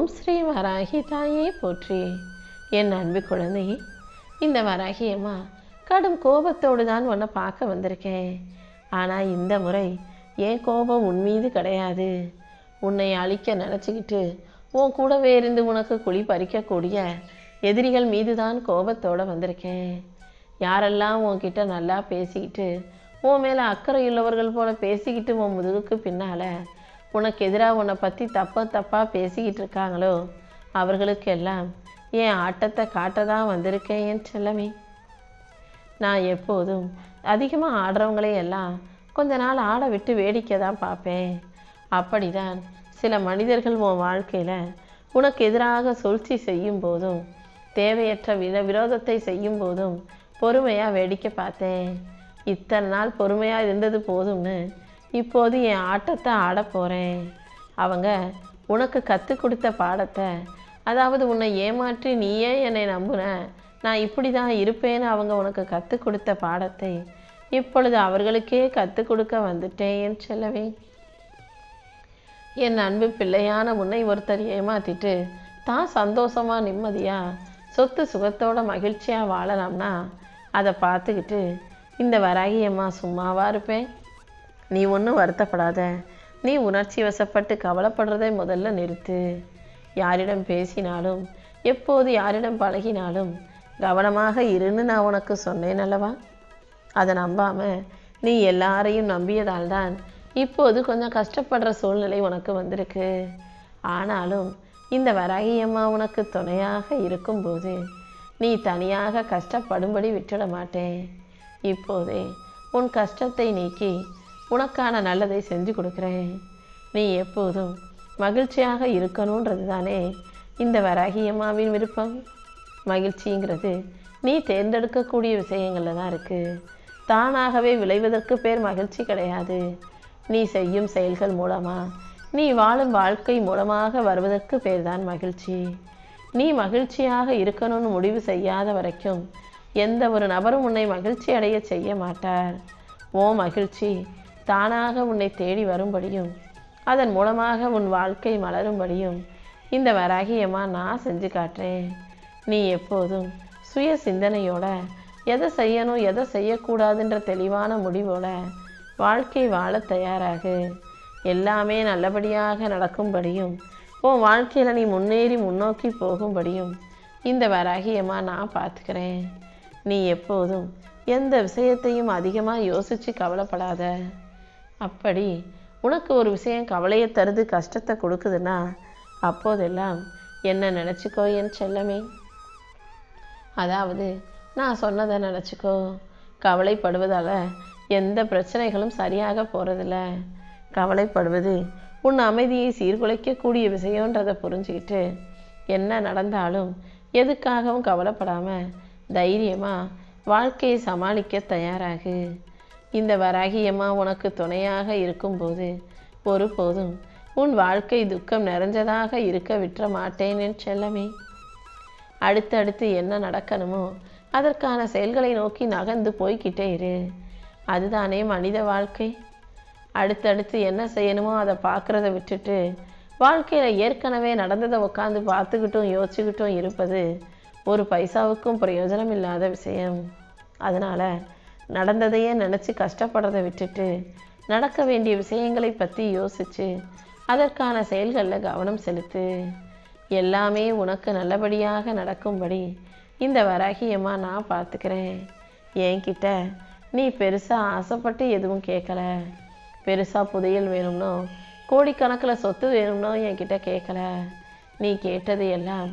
ஓம் ஸ்ரீ வராகி தாயே போற்றி. என் அன்பு குழந்தை, இந்த வராகி அம்மா கடும் கோபத்தோடு தான் உன்னை பார்க்க வந்திருக்கேன். ஆனால் இந்த முறை என் கோபம் உன் மீது கிடையாது. உன்னை அழிக்க நினச்சிக்கிட்டு உன் கூடவே இருந்து உனக்கு குழி பறிக்கக்கூடிய எதிரிகள் மீது தான் கோபத்தோடு வந்திருக்கேன். யாரெல்லாம் உன்கிட்ட நல்லா பேசிக்கிட்டு உன் மேலே அக்கறை உள்ளவர்கள் போல பேசிக்கிட்டு உன் முதுகுக்கு பின்னால் உனக்கு எதிராக உன்னை பற்றி தப்பாக பேசிக்கிட்டு இருக்காங்களோ அவர்களுக்கெல்லாம் என் ஆட்டத்தை காட்ட தான் வந்திருக்கேன் என் செல்லமே. நான் எப்போதும் அதிகமாக ஆடுறவங்களையெல்லாம் கொஞ்ச நாள் ஆட விட்டு வேடிக்கை தான் பார்ப்பேன். அப்படிதான் சில மனிதர்கள் உன் வாழ்க்கையில் உனக்கு எதிராக சூழ்ச்சி செய்யும் போதும் தேவையற்ற விரோதத்தை செய்யும் போதும் பொறுமையாக வேடிக்கை பார்த்தேன். இத்தனை நாள் பொறுமையாக இருந்தது போதும்னு இப்போது என் ஆட்டத்தை ஆட போகிறேன். அவங்க உனக்கு கற்றுக் கொடுத்த பாடத்தை, அதாவது உன்னை ஏமாற்றி நீயே என்னை நம்புன, நான் இப்படி தான் இருப்பேன்னு அவங்க உனக்கு கற்றுக் கொடுத்த பாடத்தை இப்பொழுது அவர்களுக்கே கற்றுக் கொடுக்க வந்துட்டேன் என் செல்லவே. என் அன்பு பிள்ளையான உன்னை ஒருத்தர் ஏமாற்றிட்டு தான் சந்தோஷமாக நிம்மதியாக சொத்து சுகத்தோட மகிழ்ச்சியாக வாழலாம்னா அதை பார்த்துக்கிட்டு இந்த வராகி அம்மா சும்மாவா இருப்பேன்? நீ ஒன்றும் வருத்தப்படாத. நீ உணர்ச்சி வசப்பட்டு கவலைப்படுறதை முதல்ல நிறுத்து. யாரிடம் பேசினாலும் எப்போது யாரிடம் பழகினாலும் கவனமாக இருன்னு நான் உனக்கு சொன்னேன் அல்லவா? அதை நம்பாமல் நீ எல்லாரையும் நம்பியதால் தான் இப்போது கொஞ்சம் கஷ்டப்படுற சூழ்நிலை உனக்கு வந்திருக்கு. ஆனாலும் இந்த வராகி அம்மா உனக்கு துணையாக இருக்கும்போது நீ தனியாக கஷ்டப்படும்படி விட்டுட மாட்டேன். இப்போதே உன் கஷ்டத்தை நீக்கி உனக்கான நல்லதை செஞ்சு கொடுக்குறேன். நீ எப்போதும் மகிழ்ச்சியாக இருக்கணுன்றது தானே இந்த வராகி அம்மாவின் விருப்பம். மகிழ்ச்சிங்கிறது நீ தேர்ந்தெடுக்கக்கூடிய விஷயங்களில் தான் இருக்குது. தானாகவே விளைவதற்கு பேர் மகிழ்ச்சி கிடையாது. நீ செய்யும் செயல்கள் மூலமாக, நீ வாழும் வாழ்க்கை மூலமாக வருவதற்கு பேர் தான் மகிழ்ச்சி. நீ மகிழ்ச்சியாக இருக்கணும்னு முடிவு செய்யாத வரைக்கும் எந்த ஒரு நபரும் உன்னை மகிழ்ச்சி அடைய செய்ய மாட்டார். ஓ மகிழ்ச்சி தானாக உன்னை தேடி வரும்படியும் அதன் மூலமாக உன் வாழ்க்கை மலரும்படியும் இந்த வராகி அம்மா நான் செஞ்சு காட்டுறேன். நீ எப்போதும் சுய சிந்தனையோட எதை செய்யணும் எதை செய்யக்கூடாதுன்ற தெளிவான முடிவோட வாழ்க்கை வாழ தயாராகு. எல்லாமே நல்லபடியாக நடக்கும்படியும் உன் வாழ்க்கையில் நீ முன்னேறி முன்னோக்கி போகும்படியும் இந்த வராகி அம்மா நான் பார்த்துக்கிறேன். நீ எப்போதும் எந்த விஷயத்தையும் அதிகமாக யோசித்து கவலைப்படாத. அப்படி உனக்கு ஒரு விஷயம் கவலையை தருது, கஷ்டத்தை கொடுக்குதுன்னா அப்போதெல்லாம் என்ன நினச்சிக்கோ என் செல்லமே. அதாவது நான் சொன்னதை நினச்சிக்கோ. கவலைப்படுவதால் எந்த பிரச்சனைகளும் சரியாக போகிறதில்ல. கவலைப்படுவது உன் அமைதியை சீர்குலைக்கக்கூடிய விஷயன்றதை புரிஞ்சுக்கிட்டு என்ன நடந்தாலும் எதுக்காகவும் கவலைப்படாமல் தைரியமாக வாழ்க்கையை சமாளிக்க தயாராகு. இந்த வராகி அம்மா உனக்கு துணையாக இருக்கும்போது ஒருபோதும் உன் வாழ்க்கை துக்கம் நிறைஞ்சதாக இருக்க விட்டுற மாட்டேன் என் செல்லமே. அடுத்தடுத்து என்ன நடக்கணுமோ அதற்கான செயல்களை நோக்கி நகர்ந்து போய்கிட்டே இரு. அதுதானே மனித வாழ்க்கை. அடுத்தடுத்து என்ன செய்யணுமோ அதை பார்க்குறத விட்டுட்டு வாழ்க்கையில் ஏற்கனவே நடந்ததை உட்காந்து பார்த்துக்கிட்டும் யோசிச்சுக்கிட்டும் இருப்பது ஒரு பைசாவுக்கும் பிரயோஜனம் இல்லாத விஷயம். அதனால் நடந்ததையே நினச்சி கஷ்டப்படுறதை விட்டுட்டு நடக்க வேண்டிய விஷயங்களை பற்றி யோசித்து அதற்கான செயல்களில் கவனம் செலுத்து. எல்லாமே உனக்கு நல்லபடியாக நடக்கும்படி இந்த வராகி அம்மா நான் பார்த்துக்கிறேன். என்கிட்ட நீ பெருசாக ஆசைப்பட்டு எதுவும் கேட்கல. பெருசாக புதையல் வேணும்னோ கோடிக்கணக்கில் சொத்து வேணும்னோ என்கிட்ட கேட்கல. நீ கேட்டது எல்லாம்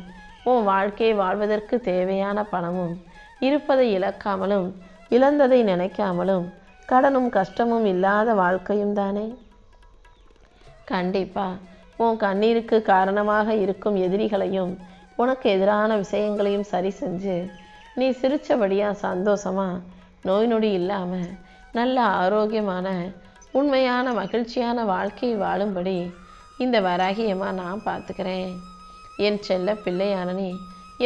உன் வாழ்க்கையை வாழ்வதற்கு தேவையான பணமும், இருப்பதை இழக்காமலும் இழந்ததை நினைக்காமலும் கடனும் கஷ்டமும் இல்லாத வாழ்க்கையும் தானே. கண்டிப்பாக உன் கண்ணீருக்கு காரணமாக இருக்கும் எதிரிகளையும் உனக்கு எதிரான விஷயங்களையும் சரி செஞ்சு நீ சிரித்தபடியாக சந்தோஷமாக நோய் நொடி இல்லாமல் நல்ல ஆரோக்கியமான உண்மையான மகிழ்ச்சியான வாழ்க்கையை வாழும்படி இந்த வராகி அம்மா நான் பார்த்துக்கிறேன். என் செல்ல பிள்ளையான நீ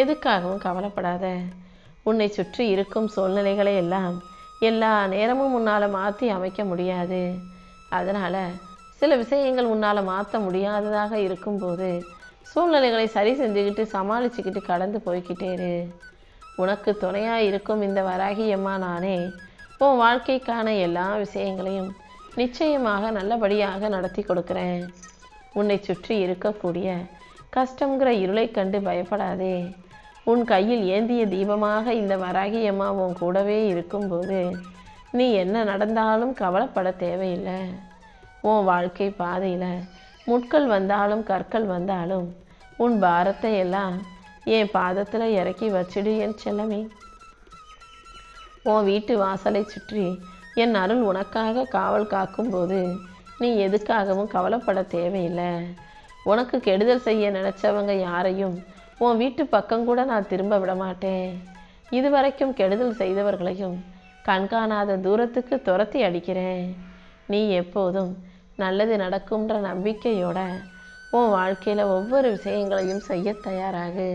எதுக்காகவும் கவலைப்படாத. உன்னை சுற்றி இருக்கும் சூழ்நிலைகளை எல்லாம் எல்லா நேரமும் உன்னால் மாற்றி அமைக்க முடியாது. அதனால் சில விஷயங்கள் உன்னால் மாற்ற முடியாததாக இருக்கும்போது சூழ்நிலைகளை சரி செஞ்சுக்கிட்டு சமாளிச்சுக்கிட்டு கடந்து போய்கிட்டே இரு. உனக்கு துணையாக இருக்கும் இந்த வராகியம்மா நானே உன் வாழ்க்கைக்கான எல்லா விஷயங்களையும் நிச்சயமாக நல்லபடியாக நடத்தி கொடுக்குறேன். உன்னை சுற்றி இருக்கக்கூடிய கஷ்டங்கிற இருளை கண்டு பயப்படாதே. உன் கையில் ஏந்திய தீபமாக இந்த வராகியம்மா உன் கூடவே இருக்கும்போது நீ என்ன நடந்தாலும் கவலைப்பட தேவையில்லை. உன் வாழ்க்கை பாதையில் முட்கள் வந்தாலும் கற்கள் வந்தாலும் உன் பாரத்தை எல்லாம் என் பாதத்தில் இறக்கி வச்சிடு என் செல்லமே. உன் வீட்டு வாசலை சுற்றி என் அருள் உனக்காக காவல் காக்கும்போது நீ எதுக்காகவும் கவலைப்பட தேவையில்லை. உனக்கு கெடுதல் செய்ய நினச்சவங்க யாரையும் உன் வீட்டு பக்கம் கூட நான் திரும்ப விட மாட்டேன். இதுவரைக்கும் கெடுதல் செய்தவர்களையும் கண்காணாத தூரத்துக்கு துரத்தி அடிக்கிறேன். நீ எப்போதும் நல்லது நடக்கும்ன்ற நம்பிக்கையோட உன் வாழ்க்கையில் ஒவ்வொரு விஷயங்களையும் செய்ய தயாராகு.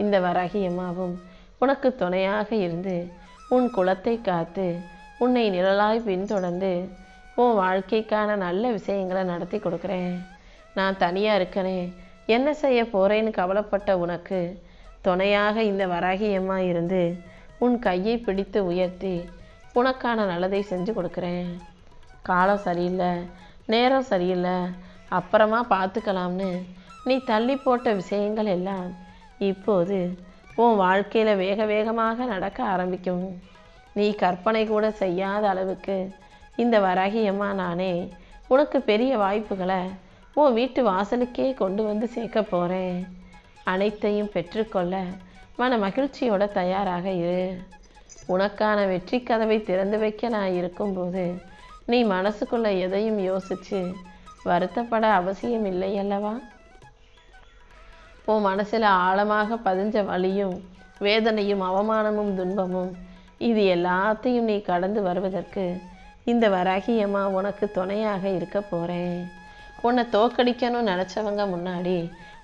இந்த வராகியம்மாவும் உனக்கு துணையாக இருந்து உன் குலத்தை காத்து உன்னை நிழலாய் பின்தொடர்ந்து உன் வாழ்க்கைக்கான நல்ல விஷயங்களை நடத்தி கொடுக்குறேன். நான் தனியாக இருக்கனே என்ன செய்ய போகிறேன்னு கவலைப்பட்ட உனக்கு துணையாக இந்த வராகியம்மா இருந்து உன் கையை பிடித்து உயர்த்தி உனக்கான நல்லதை செஞ்சு கொடுக்குறேன். காலம் சரியில்லை, நேரம் சரியில்லை, அப்புறமா பார்த்துக்கலாம்னு நீ தள்ளி போட்ட விஷயங்கள் எல்லாம் இப்போது உன் வாழ்க்கையில் வேக வேகமாக நடக்க ஆரம்பிக்கும். நீ கற்பனை கூட செய்யாத அளவுக்கு இந்த வராகியம்மா நானே உனக்கு பெரிய வாய்ப்புகளை உன் வீட்டு வாசலுக்கே கொண்டு வந்து சேர்க்க போகிறேன். அனைத்தையும் பெற்றுக்கொள்ள மன மகிழ்ச்சியோட தயாராக இரு. உனக்கான வெற்றி கதவை திறந்து வைக்க நான் இருக்கும்போது நீ மனசுக்குள்ள எதையும் யோசிச்சு வருத்தப்பட அவசியம் இல்லை அல்லவா? உன் மனசில் ஆழமாக பதிஞ்ச வலியும் வேதனையும் அவமானமும் துன்பமும் இது எல்லாத்தையும் நீ கடந்து வருவதற்கு இந்த வராகியம்மா உனக்கு துணையாக இருக்க போகிறேன். உன்னை தோக்கடிக்கணும்னு நினச்சவங்க முன்னாடி,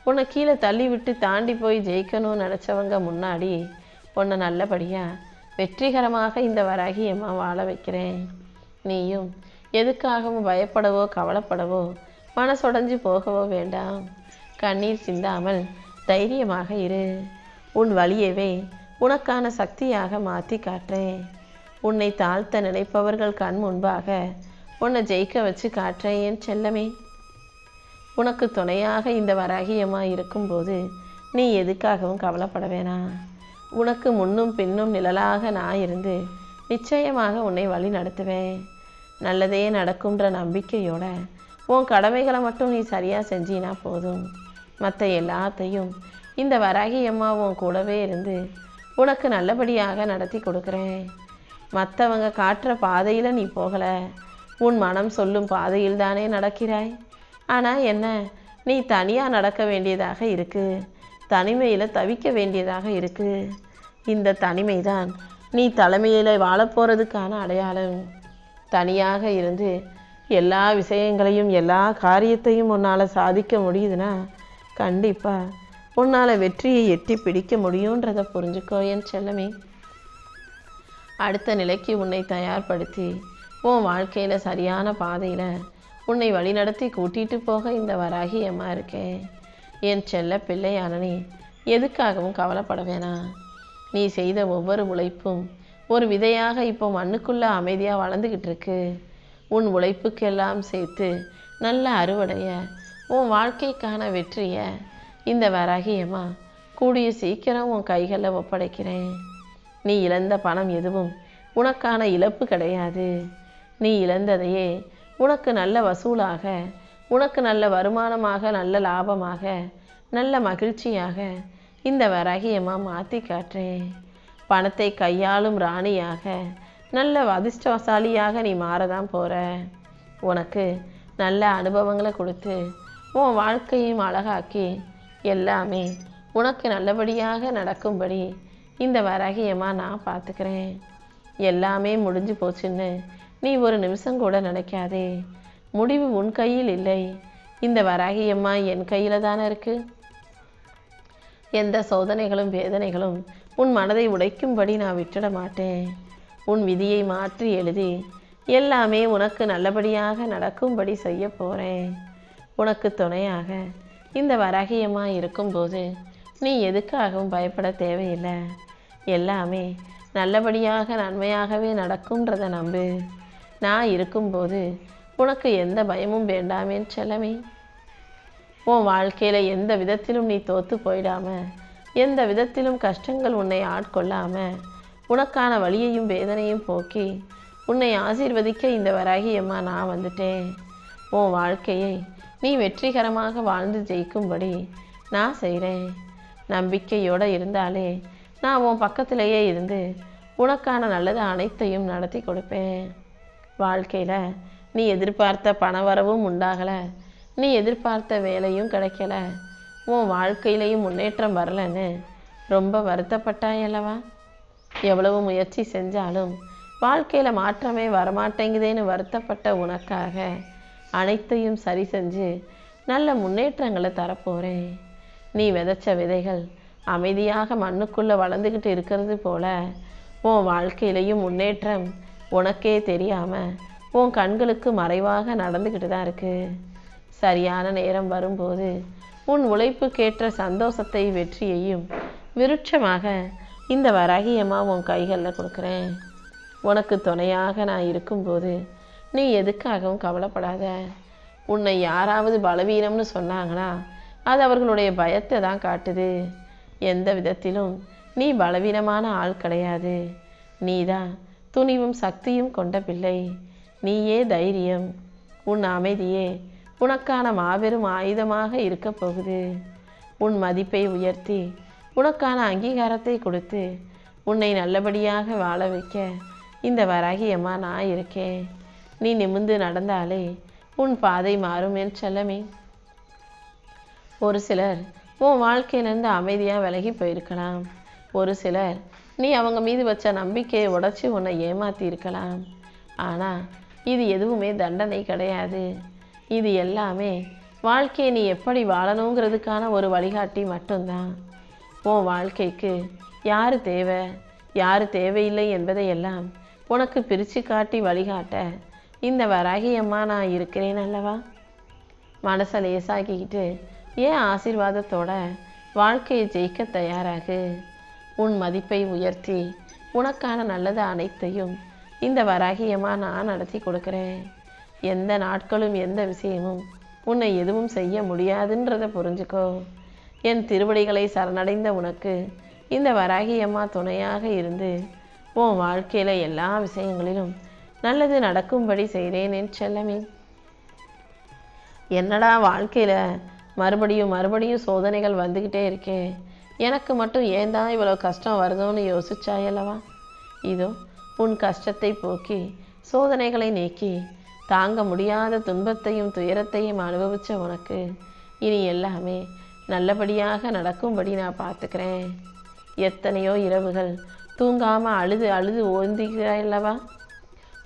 உன்னை கீழே தள்ளி விட்டு தாண்டி போய் ஜெயிக்கணும்னு நினச்சவங்க முன்னாடி உன்னை நல்லபடியாக வெற்றிகரமாக இந்த வராகியம்மா வாழ வைக்கிறேன். நீயும் எதுக்காகவும் பயப்படவோ கவலைப்படவோ மனசுடைஞ்சு போகவோ வேண்டாம். கண்ணீர் சிந்தாமல் தைரியமாக இரு. உன் வலியவே உனக்கான சக்தியாக மாற்றி காட்டுறேன். உன்னை தாழ்த்த நினைப்பவர்கள் கண் முன்பாக உன்னை ஜெயிக்க வச்சு காட்டுறேன் என் செல்லமே. உனக்கு துணையாக இந்த வராகியம்மா இருக்கும்போது நீ எதுக்காகவும் கவலைப்பட வேணாம். உனக்கு முன்னும் பின்னும் நிழலாக நான் இருந்து நிச்சயமாக உன்னை வழி நடத்துவேன். நல்லதே நடக்கும்ன்ற நம்பிக்கையோட உன் கடமைகளை மட்டும் நீ சரியாக செஞ்சினா போதும். மற்ற எல்லாத்தையும் இந்த வராகியம்மா உன் கூடவே இருந்து உனக்கு நல்லபடியாக நடத்தி கொடுக்குறேன். மற்றவங்க காட்டுற பாதையில் நீ போகலை, உன் மனம் சொல்லும் பாதையில் தானே நடக்கிறாய். ஆனால் என்ன, நீ தனியாக நடக்க வேண்டியதாக இருக்குது, தனிமையில் தவிக்க வேண்டியதாக இருக்குது. இந்த தனிமை தான் நீ தலைமையில் வாழப்போகிறதுக்கான அடையாளம். தனியாக இருந்து எல்லா விஷயங்களையும் எல்லா காரியத்தையும் உன்னால் சாதிக்க முடியுதுன்னா கண்டிப்பாக உன்னால் வெற்றியை எட்டி பிடிக்க முடியுன்றதை புரிஞ்சுக்கோ என் செல்லமே. அடுத்த நிலைக்கு உன்னை தயார்படுத்தி உன் வாழ்க்கையில் சரியான பாதையில் உன்னை வழிநடத்தி கூட்டிகிட்டு போக இந்த வராகியம்மா இருக்கேன். என் செல்ல பிள்ளையான நீ எதுக்காகவும் கவலைப்பட வேணாம். நீ செய்த ஒவ்வொரு உழைப்பும் ஒரு விதையாக இப்போ மண்ணுக்குள்ளே அமைதியாக வளர்ந்துக்கிட்டு இருக்கு. உன் உழைப்புக்கெல்லாம் சேர்த்து நல்ல அறுவடைய உன் வாழ்க்கைக்கான வெற்றியை இந்த வராகியம்மா கூடிய சீக்கிரம் உன் கைகளில் ஒப்படைக்கிறேன். நீ இழந்த பணம் எதுவும் உனக்கான இழப்பு கிடையாது. நீ இழந்ததையே உனக்கு நல்ல வசூலாக, உனக்கு நல்ல வருமானமாக, நல்ல லாபமாக, நல்ல மகிழ்ச்சியாக இந்த வராகியம்மா மாற்றி காட்டுறேன். பணத்தை கையாளும் ராணியாக, நல்ல அதிர்ஷ்டசாலியாக நீ மாறதான் போகிற. உனக்கு நல்ல அனுபவங்களை கொடுத்து உன் வாழ்க்கையும் அழகாக்கி எல்லாமே உனக்கு நல்லபடியாக நடக்கும்படி இந்த வராகியம்மா நான் பார்த்துக்கிறேன். எல்லாமே முடிஞ்சு போச்சுன்னு நீ ஒரு நிமிஷம் கூட நினைக்காதே. முடிவு உன் கையில் இல்லை, இந்த வராகியம்மா என் கையில் தானே இருக்கு. எந்த சோதனைகளும் வேதனைகளும் உன் மனதை உடைக்கும்படி நான் விட்டுட மாட்டேன். உன் விதியை மாற்றி எழுதி எல்லாமே உனக்கு நல்லபடியாக நடக்கும்படி செய்ய போகிறேன். உனக்கு துணையாக இந்த வராகியம்மா இருக்கும்போது நீ எதுக்காகவும் பயப்பட தேவையில்லை. எல்லாமே நல்லபடியாக நன்மையாகவே நடக்கும்ன்றதை நம்பு. நான் இருக்கும்போது உனக்கு எந்த பயமும் வேண்டாமேன் செல்லமே. உன் வாழ்க்கையில் எந்த விதத்திலும் நீ தோற்று போயிடாம, எந்த விதத்திலும் கஷ்டங்கள் உன்னை ஆட்கொள்ளாம, உனக்கான வலியையும் வேதனையும் போக்கி உன்னை ஆசீர்வதிக்க இந்த வராகியம்மா நான் வந்துட்டேன். உன் வாழ்க்கையை நீ வெற்றிகரமாக வாழ்ந்து ஜெயிக்கும்படி நான் செய்கிறேன். நம்பிக்கையோடு இருந்தாலே நான் உன் பக்கத்திலேயே இருந்து உனக்கான நல்லது அனைத்தையும் நடத்தி கொடுப்பேன். வாழ்க்கையில் நீ எதிர்பார்த்த பணவரவும் உண்டாகலை, நீ எதிர்பார்த்த வேலையும் கிடைக்கல, உன் வாழ்க்கையிலையும் முன்னேற்றம் வரலன்னு ரொம்ப வருத்தப்பட்டாயல்லவா? எவ்வளவு முயற்சி செஞ்சாலும் வாழ்க்கையில் மாற்றமே வரமாட்டேங்குதேன்னு வருத்தப்பட்ட உனக்காக அனைத்தையும் சரி செஞ்சு நல்ல முன்னேற்றங்களை தரப்போகிறேன். நீ விதைச்ச விதைகள் அமைதியாக மண்ணுக்குள்ளே வளர்ந்துக்கிட்டு இருக்கிறது போல உன் வாழ்க்கையிலையும் முன்னேற்றம் உனக்கே தெரியாமல் உன் கண்களுக்கு மறைவாக நடந்துக்கிட்டு தான் இருக்குது. சரியான நேரம் வரும்போது உன் உழைப்புக்கேற்ற சந்தோஷத்தை வெற்றியையும் விருட்சமாக இந்த வராகியம்மா உன் கைகளில் கொடுக்குறேன். உனக்கு துணையாக நான் இருக்கும்போது நீ எதுக்காகவும் கவலைப்படாத. உன்னை யாராவது பலவீனம்னு சொன்னாங்கன்னா அது அவர்களுடைய பயத்தை தான் காட்டுது. எந்த விதத்திலும் நீ பலவீனமான ஆள் கிடையாது. நீதான் துணிவும் சக்தியும் கொண்ட பிள்ளை. நீயே தைரியம். உன் அமைதியே உனக்கான மாபெரும் ஆயுதமாக இருக்க போகுது. உன் மதிப்பை உயர்த்தி உனக்கான அங்கீகாரத்தை கொடுத்து உன்னை நல்லபடியாக வாழ வைக்க இந்த வராகியம்மா நான் இருக்கேன். நீ நிமிர்ந்து நடந்தாலே உன் பாதை மாறும் என் செல்லமே. ஒரு சிலர் உன் வாழ்க்கையிலேருந்து அமைதியாக விலகி போயிருக்கலாம். ஒரு சிலர் நீ அவங்க மீது வச்ச நம்பிக்கையை உடைச்சி உன்னை ஏமாற்றி இருக்கலாம். ஆனால் இது எதுவுமே தண்டனை கிடையாது. இது எல்லாமே வாழ்க்கையை நீ எப்படி வாழணுங்கிறதுக்கான ஒரு வழிகாட்டி மட்டும்தான். உன் வாழ்க்கைக்கு யார் தேவை யார் தேவையில்லை என்பதையெல்லாம் உனக்கு பிரித்து காட்டி வழிகாட்ட இந்த வராகியம்மா நான் இருக்கிறேன் அல்லவா? மனசை லேசாக்கிக்கிட்டு ஏன் ஆசீர்வாதத்தோட வாழ்க்கையை ஜெயிக்க தயாராகு. உன் மதிப்பை உயர்த்தி உனக்கான நல்லது அனைத்தையும் இந்த வராகியம்மா நான் நடத்தி கொடுக்குறேன். எந்த நாட்களும் எந்த விஷயமும் உன்னை எதுவும் செய்ய முடியாதுன்றதை புரிஞ்சுக்கோ. என் திருவடிகளை சரணடைந்த உனக்கு இந்த வராகியம்மா துணையாக இருந்து உன் வாழ்க்கையில் எல்லா விஷயங்களிலும் நல்லது நடக்கும்படி செய்கிறேன் என் செல்லமே. என்னடா வாழ்க்கையில் மறுபடியும் மறுபடியும் சோதனைகள் வந்துக்கிட்டே இருக்கே, எனக்கு மட்டும் ஏன் தான் இவ்வளோ கஷ்டம் வருதோன்னு யோசிச்சாயல்லவா? இதோ உன் கஷ்டத்தை போக்கி சோதனைகளை நீக்கி தாங்க முடியாத துன்பத்தையும் துயரத்தையும் அனுபவித்த உனக்கு இனி எல்லாமே நல்லபடியாக நடக்கும்படி நான் பார்த்துக்கிறேன். எத்தனையோ இரவுகள் தூங்காமல் அழுது அழுது ஓய்ந்திக்கிறாயல்லவா?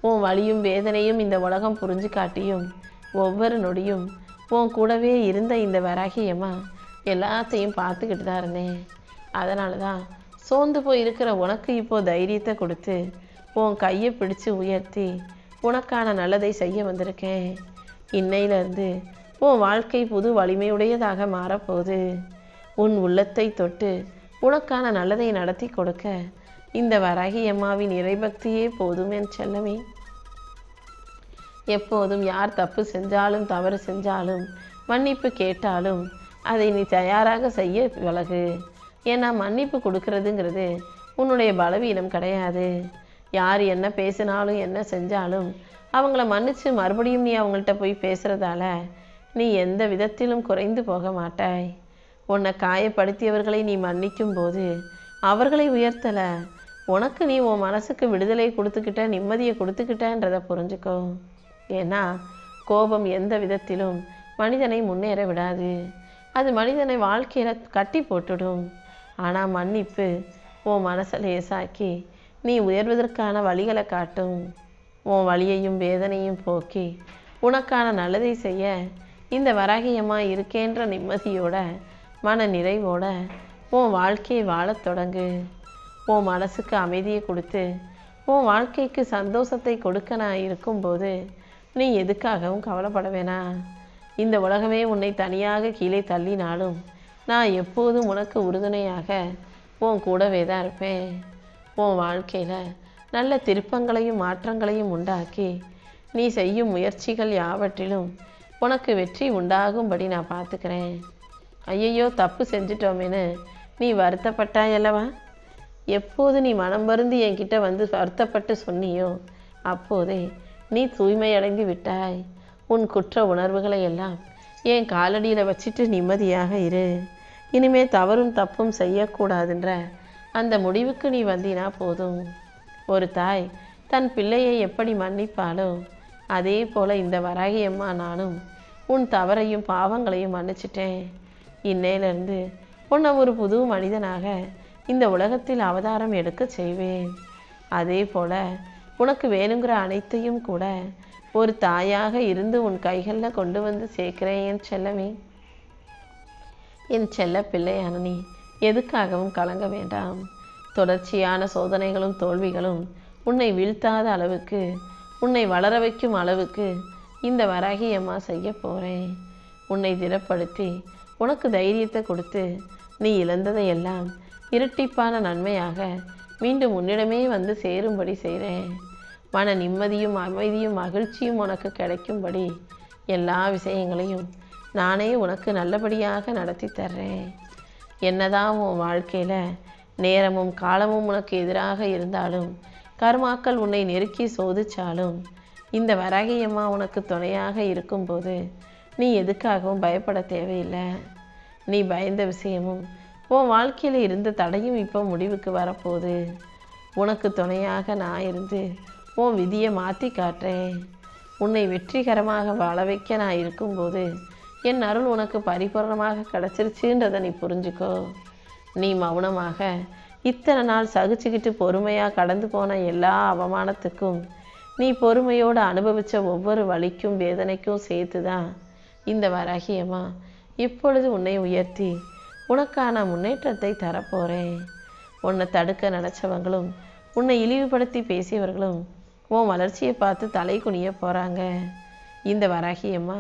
உன் வலியும் வேதனையும் இந்த உலகம் புரிஞ்சு காட்டியும் ஒவ்வொரு நொடியும் உன் கூடவே இருந்த இந்த வராகியம்மா எல்லாத்தையும் பார்த்துக்கிட்டு தான் இருந்தேன். அதனால தான் சோர்ந்து போய் இருக்கிற உனக்கு இப்போது தைரியத்தை கொடுத்து உன் கையை பிடிச்சு உயர்த்தி உனக்கான நல்லதை செய்ய வந்திருக்கேன். இன்னையிலிருந்து உன் வாழ்க்கை புது வலிமையுடையதாக மாறப்போகுது. உன் உள்ளத்தை தொட்டு உனக்கான நல்லதை நடத்தி கொடுக்க இந்த வராகியம்மாவின் இறைபக்தியே போதும் என் செல்லமே. எப்போதும் யார் தப்பு செஞ்சாலும் தவறு செஞ்சாலும் மன்னிப்பு கேட்டாலும் அதை நீ தயாராக செய்ய பழகு. ஏன்னா மன்னிப்பு கொடுக்கறதுங்கிறது உன்னுடைய பலவீனம் கிடையாது. யார் என்ன பேசினாலும் என்ன செஞ்சாலும் அவங்கள மன்னித்து மறுபடியும் நீ அவங்கள்ட்ட போய் பேசுகிறதால நீ எந்த விதத்திலும் குறைந்து போக மாட்டாய். உன்னை காயப்படுத்தியவர்களை நீ மன்னிக்கும் போது அவர்களை உயர்த்தலை, உனக்கு நீ உன் மனசுக்கு விடுதலை கொடுத்துக்கிட்ட நிம்மதியை கொடுத்துக்கிட்டன்றதை புரிஞ்சுக்கோ. ஏன்னா கோபம் எந்த விதத்திலும் மனிதனை முன்னேற விடாது. அது மனிதனை வாழ்க்கையில் கட்டி போட்டுடும். ஆனால் மன்னிப்பு உன் மனசை லேசாக்கி நீ உயர்வதற்கான வழிகளை காட்டும். உன் வலியையும் வேதனையும் போக்கி உனக்கான நல்லதை செய்ய இந்த வராகியம்மா இருக்கேன்ற நிம்மதியோட மன நிறைவோட உன் வாழ்க்கையை வாழத் தொடங்கு. உன் மனசுக்கு அமைதியை கொடுத்து உன் வாழ்க்கைக்கு சந்தோஷத்தை கொடுக்க நான் இருக்கும்போது நீ எதுக்காகவும் கவலைப்பட வேணாம். இந்த உலகமே உன்னை தனியாக கீழே தள்ளினாலும் நான் எப்போதும் உனக்கு உறுதுணையாக உன் கூடவே தான் இருப்பேன். உன் வாழ்க்கையில் நல்ல திருப்பங்களையும் மாற்றங்களையும் உண்டாக்கி நீ செய்யும் முயற்சிகள் யாவற்றிலும் உனக்கு வெற்றி உண்டாகும்படி நான் பார்த்துக்கிறேன். ஐயையோ, தப்பு செஞ்சிட்டோமேன்னு நீ வருத்தப்பட்டாயல்லவா? எப்போது நீ மனம் வருந்தி என்கிட்ட வந்து வருத்தப்பட்டு சொன்னியோ அப்போதே நீ தூய்மையடைந்து விட்டாய். உன் குற்ற உணர்வுகளை எல்லாம் என் காலடியில் வச்சுட்டு நிம்மதியாக இரு. இனிமே தவறும் தப்பும் செய்யக்கூடாதுன்ற அந்த முடிவுக்கு நீ வந்தினா போதும். ஒரு தாய் தன் பிள்ளையை எப்படி மன்னிப்பாளோ அதே போல் இந்த வராகி அம்மா நானும் உன் தவறையும் பாவங்களையும் மன்னிச்சிட்டேன். இன்னையிலிருந்து உன்னை ஒரு புது மனிதனாக இந்த உலகத்தில் அவதாரம் எடுக்க செய்வேன். அதே போல் உனக்கு வேணுங்கிற அனைத்தையும் கூட ஒரு தாயாக இருந்து உன் கைகளில் கொண்டு வந்து சேர்க்கிறேன். என் செல்லமே, என் செல்ல பிள்ளையான நீ எதுக்காகவும் கலங்க வேண்டாம். தொடர்ச்சியான சோதனைகளும் தோல்விகளும் உன்னை வீழ்த்தாத அளவுக்கு, உன்னை வளர வைக்கும் அளவுக்கு இந்த வராகி அம்மா செய்ய போகிறேன். உன்னை திடப்படுத்தி உனக்கு தைரியத்தை கொடுத்து நீ இழந்ததையெல்லாம் இரட்டிப்பான நன்மையாக மீண்டும் உன்னிடமே வந்து சேரும்படி செய்கிறேன். மன நிம்மதியும் அமைதியும் மகிழ்ச்சியும் உனக்கு கிடைக்கும்படி எல்லா விஷயங்களையும் நானே உனக்கு நல்லபடியாக நடத்தி தர்றேன். என்னதான் உன் வாழ்க்கையில் நேரமும் காலமும் உனக்கு எதிராக இருந்தாலும், கர்மாக்கள் உன்னை நெருக்கி சோதிச்சாலும், இந்த வராகி அம்மா உனக்கு துணையாக இருக்கும்போது நீ எதுக்காகவும் பயப்பட தேவையில்லை. நீ பயந்த விஷயமும் உன் வாழ்க்கையில் இருந்த தடையும் இப்போ முடிவுக்கு வரப்போகுது. உனக்கு துணையாக நான் இருந்து உன் விதியை மாற்றி காட்டுறேன். உன்னை வெற்றிகரமாக வாழ வைக்க நான் இருக்கும்போது என் அருள் உனக்கு பரிபூர்ணமாக கிடச்சிருச்சுன்றதை நீ புரிஞ்சுக்கோ. நீ மௌனமாக இத்தனை நாள் சகிச்சுக்கிட்டு பொறுமையாக கடந்து போன எல்லா அவமானத்துக்கும், நீ பொறுமையோடு அனுபவித்த ஒவ்வொரு வலிக்கும் வேதனைக்கும் சேர்த்து தான் இந்த வராகி அம்மா இப்பொழுது உன்னை உயர்த்தி உனக்கான முன்னேற்றத்தை தரப்போகிறேன். உன்னை தடுக்க நினச்சவங்களும் உன்னை இழிவுபடுத்தி பேசியவர்களும் உன் வளர்ச்சியை பார்த்து தலை குனிய போகிறாங்க. இந்த வராகி அம்மா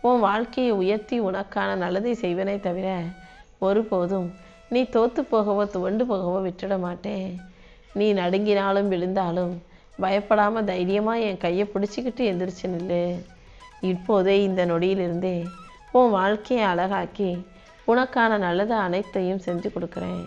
உன் வாழ்க்கையை உயர்த்தி உனக்கான நல்லதை செய்வனே தவிர ஒருபோதும் நீ தோற்று போகவோ துவண்டு போகவோ விட்டுட மாட்டேன். நீ நடுங்கினாலும் விழுந்தாலும் பயப்படாமல் தைரியமாக என் கையை பிடிச்சிக்கிட்டு எந்திரிச்சு நில்லு. இப்போதே இந்த நொடியிலிருந்தே உன் வாழ்க்கையை அழகாக்கி உனக்கான நல்லதை அனைத்தையும் செஞ்சு கொடுக்குறேன்.